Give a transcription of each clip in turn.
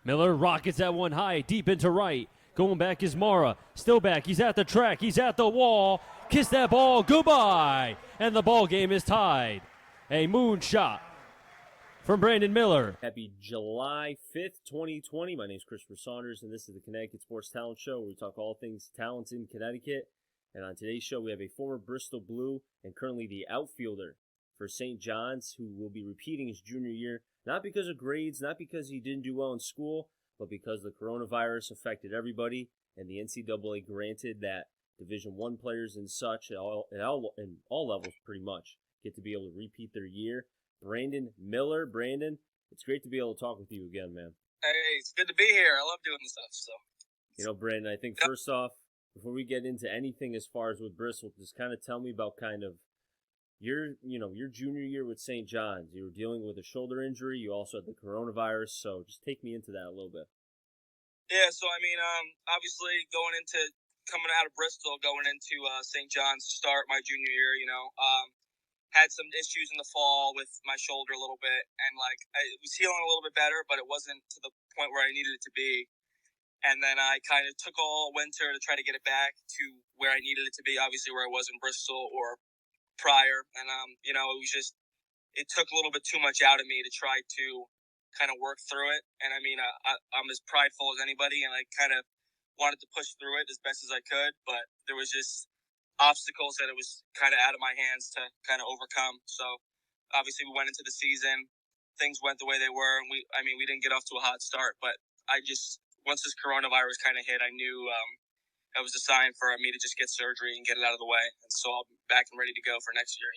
Miller rockets that one high, deep into right. Going back is Mara. Still back. He's at the track. He's at the wall. Kiss that ball. Goodbye. And the ball game is tied. A moonshot from Brandon Miller. Happy July 5th, 2020. My name is Christopher Saunders, and this is the Connecticut Sports Talent Show, where we talk all things talents in Connecticut. And on today's show, we have a former Bristol Blue and currently the outfielder for St. John's, who will be repeating his junior year, not because of grades, not because he didn't do well in school, but because the coronavirus affected everybody, and the NCAA granted that Division I players and such, in all levels pretty much, get to be able to repeat their year. Brandon Miller. Brandon, it's great to be able to talk with you again, man. Hey, it's good to be here. I love doing this stuff. So, Brandon, I think first off, before we get into anything as far as with Bristol, just kind of tell me about kind of your junior year with St. John's. You were dealing with a shoulder injury. You also had the coronavirus. So just take me into that a little bit. Yeah. So obviously coming out of Bristol, going into St. John's to start my junior year, had some issues in the fall with my shoulder a little bit, and it was healing a little bit better, but it wasn't to the point where I needed it to be. And then I kind of took all winter to try to get it back to where I needed it to be, obviously where I was in Bristol or prior. And, it took a little bit too much out of me to try to kind of work through it. And I'm as prideful as anybody, and I kind of wanted to push through it as best as I could, but there was just obstacles that it was kind of out of my hands to kind of overcome. So obviously we went into the season, things went the way they were, and we didn't get off to a hot start, but once this coronavirus kind of hit, I knew that was a sign for me to just get surgery and get it out of the way. And so I'll be back and ready to go for next year,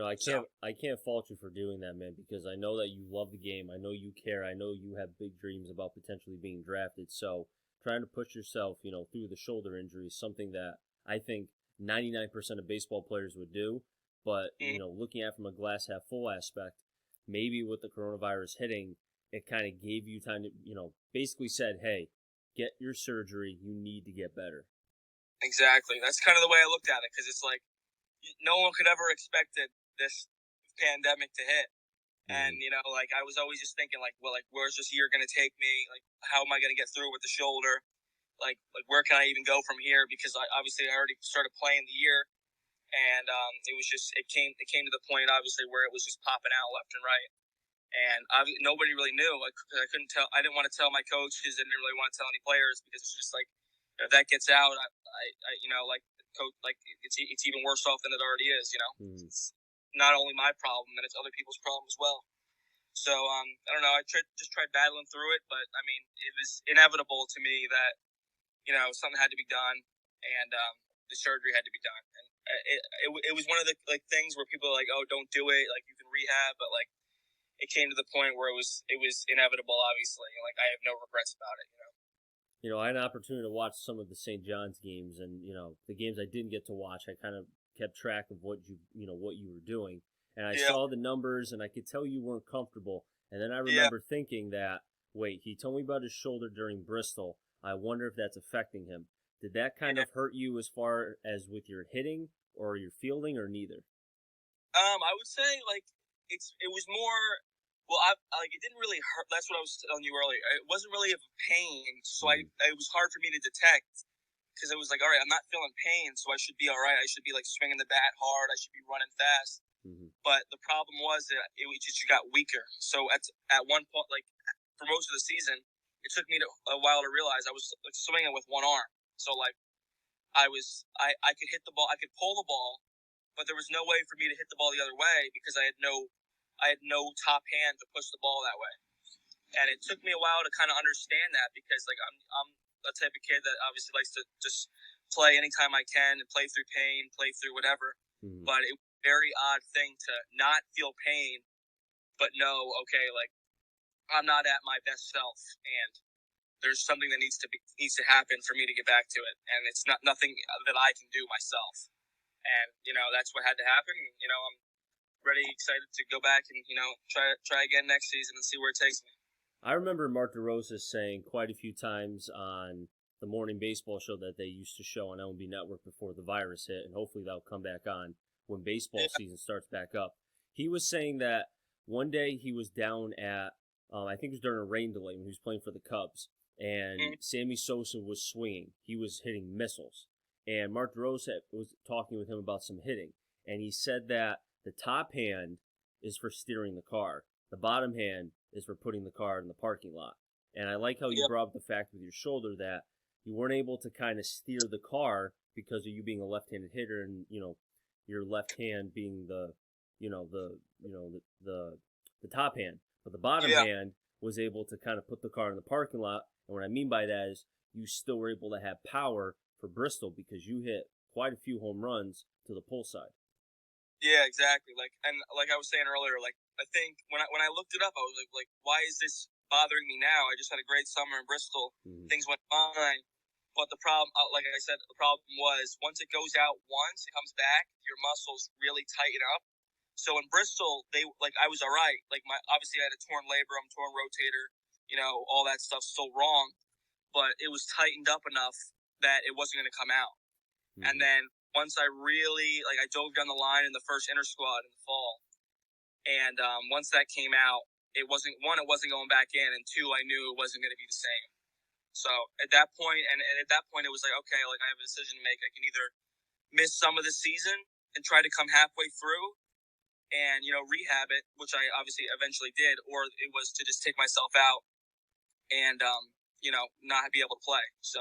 I can't fault you for doing that, man, because I know that you love the game. I know you care. I know you have big dreams about potentially being drafted. So trying to push yourself, through the shoulder injury is something that I think 99% of baseball players would do. But, looking at it from a glass half full aspect, maybe with the coronavirus hitting, it kind of gave you time to, basically said, hey, get your surgery. You need to get better. Exactly. That's kind of the way I looked at it, because it's like no one could ever expected this pandemic to hit. And, I was always just thinking, where's this year going to take me? How am I going to get through with the shoulder? Where can I even go from here? Because I already started playing the year, and it came to the point, obviously, where it was just popping out left and right. And nobody really knew. I couldn't tell. I didn't want to tell my coaches. I didn't really want to tell any players, because it's just if that gets out, it's even worse off than it already is. It's not only my problem, and it's other people's problem as well. So I don't know. I just tried battling through it, but it was inevitable to me that something had to be done, and the surgery had to be done. And it was one of the things where people are like, oh, don't do it. You can rehab, but it came to the point where it was inevitable, obviously. I have no regrets about it, I had an opportunity to watch some of the St. John's games, and, the games I didn't get to watch, I kind of kept track of what you were doing. And I saw the numbers, and I could tell you weren't comfortable. And then I remember thinking that, wait, he told me about his shoulder during Bristol. I wonder if that's affecting him. Did that kind of hurt you as far as with your hitting or your fielding, or neither? I would say, it was more... Well, it didn't really hurt. That's what I was telling you earlier. It wasn't really of pain, so it was hard for me to detect, because it was all right, I'm not feeling pain, so I should be all right. I should be swinging the bat hard. I should be running fast. Mm-hmm. But the problem was that it just got weaker. So at one point, for most of the season, it took me a while to realize I was swinging with one arm. So I could hit the ball, I could pull the ball, but there was no way for me to hit the ball the other way, because I had no top hand to push the ball that way. And it took me a while to kind of understand that, because I'm a type of kid that obviously likes to just play anytime I can and play through pain, play through whatever. Mm-hmm. But it was a very odd thing to not feel pain, but know, okay, I'm not at my best self, and there's something that needs to happen for me to get back to it. And it's nothing that I can do myself. And, that's what had to happen. I'm ready, excited to go back and try again next season and see where it takes me. I remember Mark DeRosa saying quite a few times on the morning baseball show that they used to show on LNB Network before the virus hit, and hopefully that'll come back on when baseball season starts back up. He was saying that one day he was down at I think it was during a rain delay when he was playing for the Cubs, and Sammy Sosa was swinging. He was hitting missiles, and Mark DeRosa was talking with him about some hitting, and he said that the top hand is for steering the car, the bottom hand is for putting the car in the parking lot. And I like how you brought up the fact with your shoulder that you weren't able to kind of steer the car because of you being a left-handed hitter, and your left hand being the top hand, but the bottom hand was able to kind of put the car in the parking lot. And what I mean by that is you still were able to have power for Bristol because you hit quite a few home runs to the pull side. Yeah, exactly. Like I was saying earlier, like I think when I looked it up, I was like, why is this bothering me now? I just had a great summer in Bristol. Things went fine. But the problem, like I said, the problem was once it goes out once, it comes back, your muscles really tighten up. So in Bristol, I was all right. Like obviously I had a torn labrum, torn rotator, all that stuff's still wrong, but it was tightened up enough that it wasn't going to come out. And then once I really, I dove down the line in the first inter squad in the fall, and once that came out, it wasn't going back in, and two, I knew it wasn't going to be the same. So at that point, it was like, okay, like I have a decision to make. I can either miss some of the season and try to come halfway through and, rehab it, which I obviously eventually did, or it was to just take myself out and, not be able to play. So,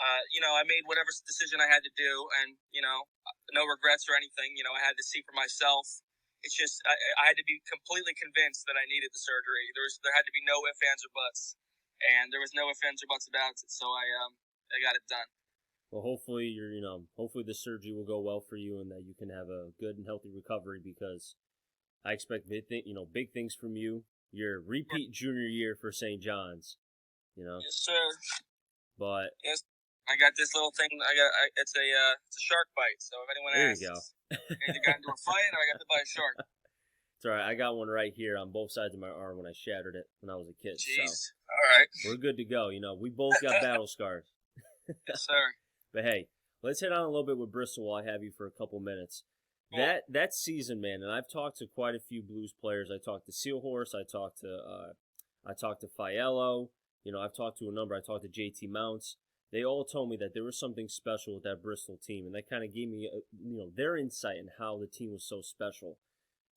I made whatever decision I had to do, and, no regrets or anything. I had to see for myself. It's just, I had to be completely convinced that I needed the surgery. There had to be no ifs, ands, or buts. And there was no ifs, ands, or buts about it, so I got it done. Well, hopefully hopefully the surgery will go well for you, and that you can have a good and healthy recovery. Because I expect big things from you. Your repeat junior year for St. John's, Yes, sir. But yes, I got this little thing. It's a shark bite. So if anyone asks, there you go. I either got into a fight or I got bit by a shark. It's all right. I got one right here on both sides of my arm when I shattered it when I was a kid. Jeez. So all right. We're good to go. We both got battle scars. Yes, sir. But hey, let's hit on a little bit with Bristol while I have you for a couple minutes. Cool. That season, man, and I've talked to quite a few Blues players. I talked to Sealhorse. I talked to Fiello. I've talked to a number. I talked to JT Mounts. They all told me that there was something special with that Bristol team, and that kind of gave me their insight in how the team was so special.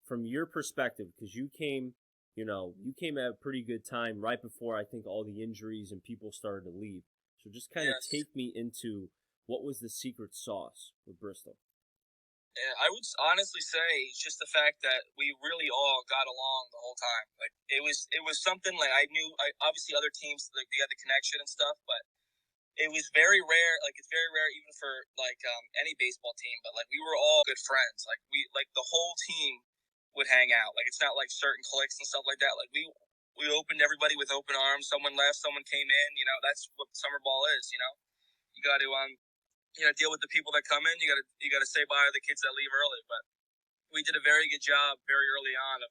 From your perspective, because you came at a pretty good time right before I think all the injuries and people started to leave. So just kind of take me into what was the secret sauce with Bristol. Yeah, I would honestly say it's just the fact that we really all got along the whole time. Like it was something like I knew. Obviously, other teams they had the connection and stuff, but it was very rare. Like it's very rare even for any baseball team. But we were all good friends. The whole team would hang out. It's not like certain cliques and stuff like that. We opened everybody with open arms. Someone left, someone came in. That's what summer ball is. You got to deal with the people that come in. You got to say bye to the kids that leave early. But we did a very good job very early on of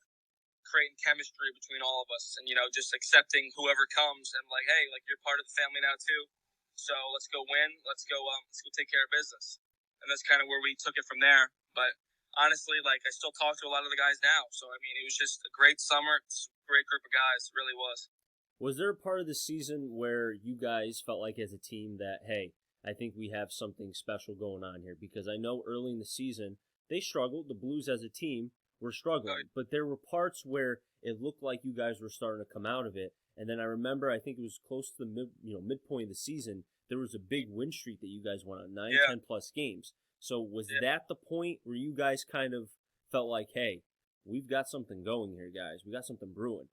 creating chemistry between all of us, and just accepting whoever comes and hey, you're part of the family now too. So let's go win. Let's go take care of business. And that's kind of where we took it from there. But honestly, I still talk to a lot of the guys now. So, I mean, it was just a great summer. It's a great group of guys. It really was. Was there a part of the season where you guys felt like as a team that, hey, I think we have something special going on here? Because I know early in the season, they struggled. The Blues as a team were struggling. But there were parts where it looked like you guys were starting to come out of it. And then I remember, I think it was close to the midpoint of the season, there was a big win streak that you guys went on, 10-plus games. So was that the point where you guys kind of felt like, hey, we've got something going here, guys. We got something brewing?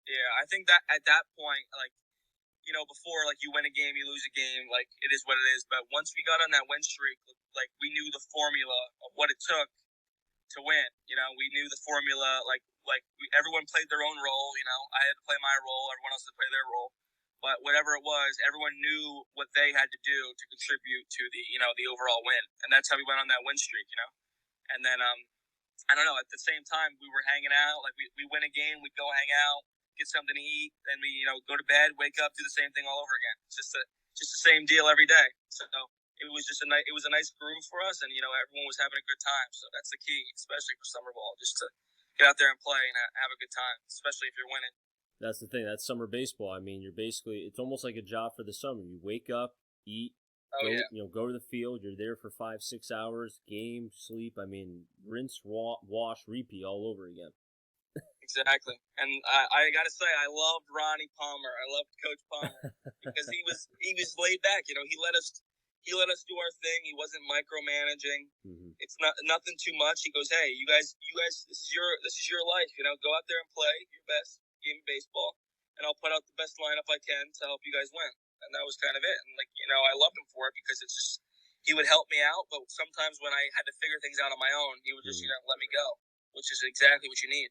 Yeah, I think that at that point, before, you win a game, you lose a game, it is what it is. But once we got on that win streak, we knew the formula of what it took to win. We knew the formula, everyone played their own role. I had to play my role, everyone else had to play their role. But whatever it was, everyone knew what they had to do to contribute to the overall win. And that's how we went on that win streak, And then, I don't know, at the same time, we were hanging out. We win a game, we'd go hang out, get something to eat, then we, go to bed, wake up, do the same thing all over again. It's just the same deal every day. So it was just it was a nice groove for us, and, everyone was having a good time. So that's the key, especially for summer ball, just to get out there and play and have a good time, especially if you're winning. That's the thing. That's summer baseball. I mean, it's almost like a job for the summer. You wake up, eat, Oh go, yeah. go to the field. You're there for 5-6 hours, game, sleep. I mean, rinse, wash, repeat all over again. Exactly. And I got to say, I loved Ronnie Palmer. I loved Coach Palmer because he was laid back. He let us do our thing. He wasn't micromanaging. Mm-hmm. It's nothing too much. He goes, hey, you guys, this is your life. Go out there and play your best game of baseball, and I'll put out the best lineup I can to help you guys win. And that was kind of it. And I loved him for it because it's just he would help me out. But sometimes when I had to figure things out on my own, he would just let me go, which is exactly what you need.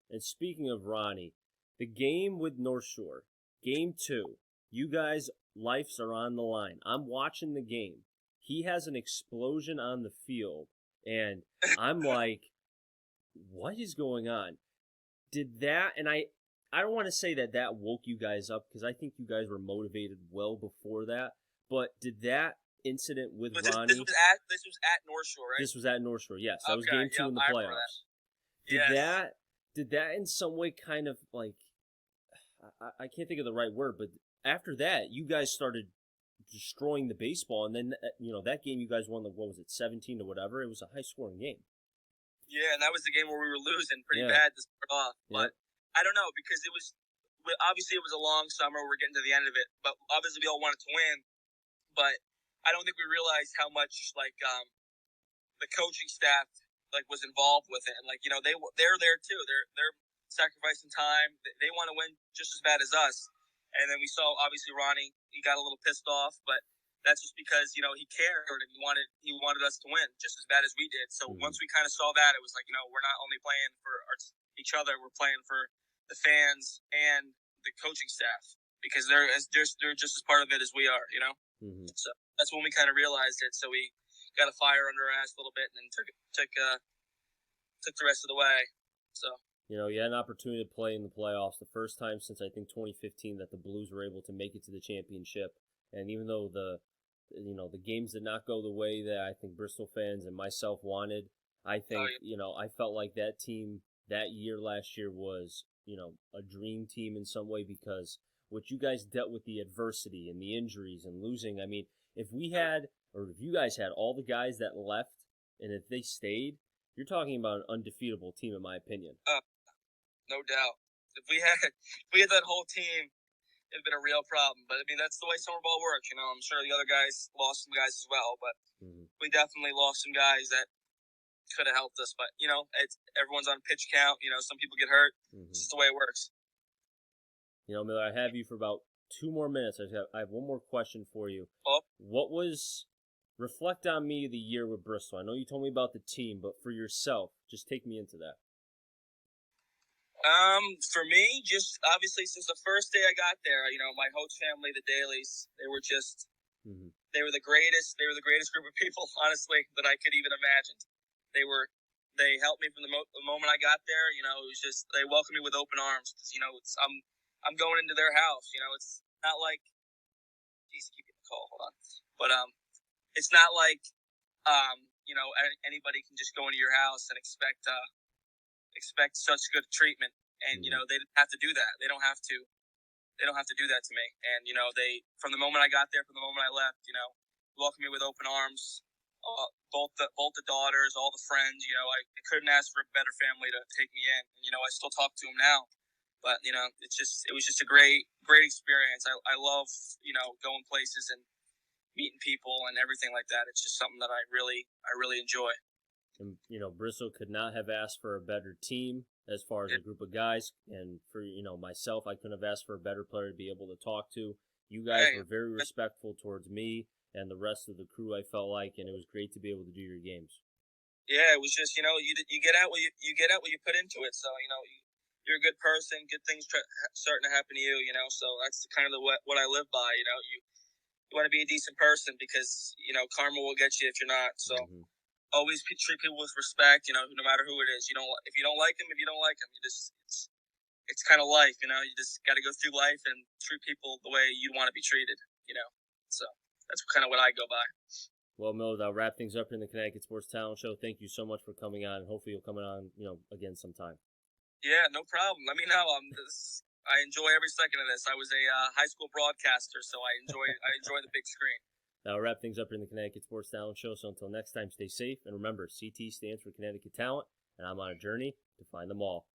And speaking of Ronnie, the game with North Shore, game 2, you guys' lives are on the line. I'm watching the game. He has an explosion on the field, and I'm like, what is going on? Did that, and I don't want to say that woke you guys up, because I think you guys were motivated well before that, but did that incident with Ronnie... This was at North Shore, right? This was at North Shore, yes. That was Okay, game 2 in the playoffs. Did that in some way kind of like, I can't think of the right word, but after that, you guys started destroying the baseball, and then, that game you guys won, what was it, 17 or whatever? It was a high-scoring game. Yeah, and that was the game where we were losing pretty bad to start off. But I don't know, because obviously it was a long summer. We're getting to the end of it, but obviously we all wanted to win. But I don't think we realized how much, the coaching staff was involved with it, and they're there too. They're sacrificing time. They want to win just as bad as us. And then we saw obviously Ronnie. He got a little pissed off, but that's just because he cared and he wanted us to win just as bad as we did. So once we kind of saw that, it was we're not only playing for each other, we're playing for the fans and the coaching staff because they're just as part of it as we are. So that's when we kind of realized it. So we got a fire under our ass a little bit, and then took the rest of the way. So you had an opportunity to play in the playoffs, the first time since I think 2015 that the Blues were able to make it to the championship. And even though the games did not go the way that I think Bristol fans and myself wanted, I think I felt like that team that year last year was a dream team in some way, because what you guys dealt with, the adversity and the injuries and losing. I mean, if you guys had all the guys that left, and if they stayed, you're talking about an undefeatable team, in my opinion. No doubt. If we had that whole team, it'd been a real problem. But I mean, that's the way summer ball works. I'm sure the other guys lost some guys as well, but we definitely lost some guys that could have helped us. But everyone's on pitch count. Some people get hurt. It's just the way it works. Miller, I have you for about 2 more minutes. I have one more question for you. Reflect on me the year with Bristol. I know you told me about the team, but for yourself, just take me into that. For me, just obviously since the first day I got there, my host family, the Dailies, they were just, they were the greatest. They were the greatest group of people, honestly, that I could even imagine. They helped me from the moment I got there. It was just, they welcomed me with open arms because, I'm going into their house. It's not like, geez, keep getting the call. Hold on. But, it's not like, anybody can just go into your house and expect such good treatment. And, they didn't have to do that. They don't have to do that to me. And, they, from the moment I got there, from the moment I left, welcomed me with open arms. Both the daughters, all the friends, I couldn't ask for a better family to take me in. And, I still talk to them now. But, it was just a great experience. I love, going places and meeting people and everything like that. It's just something that I really enjoy. And, Bristol could not have asked for a better team as far as a group of guys. And for, myself, I couldn't have asked for a better player to be able to talk to. You guys were very respectful towards me and the rest of the crew, I felt like, and it was great to be able to do your games. Yeah, it was just, you get out what you put into it. So, you're a good person, good things starting to happen to you, so that's kind of what I live by, you want to be a decent person because, karma will get you if you're not. So always treat people with respect, no matter who it is. If you don't like them, it's kind of life, you just got to go through life and treat people the way you want to be treated, So that's kind of what I go by. Well, Miller, I'll wrap things up in the Connecticut Sports Talent Show. Thank you so much for coming on, and hopefully you'll come on, again sometime. Yeah, no problem. Let me know. I enjoy every second of this. I was a high school broadcaster, so I enjoy the big screen. That'll wrap things up here in the Connecticut Sports Talent Show. So until next time, stay safe. And remember, CT stands for Connecticut Talent, and I'm on a journey to find them all.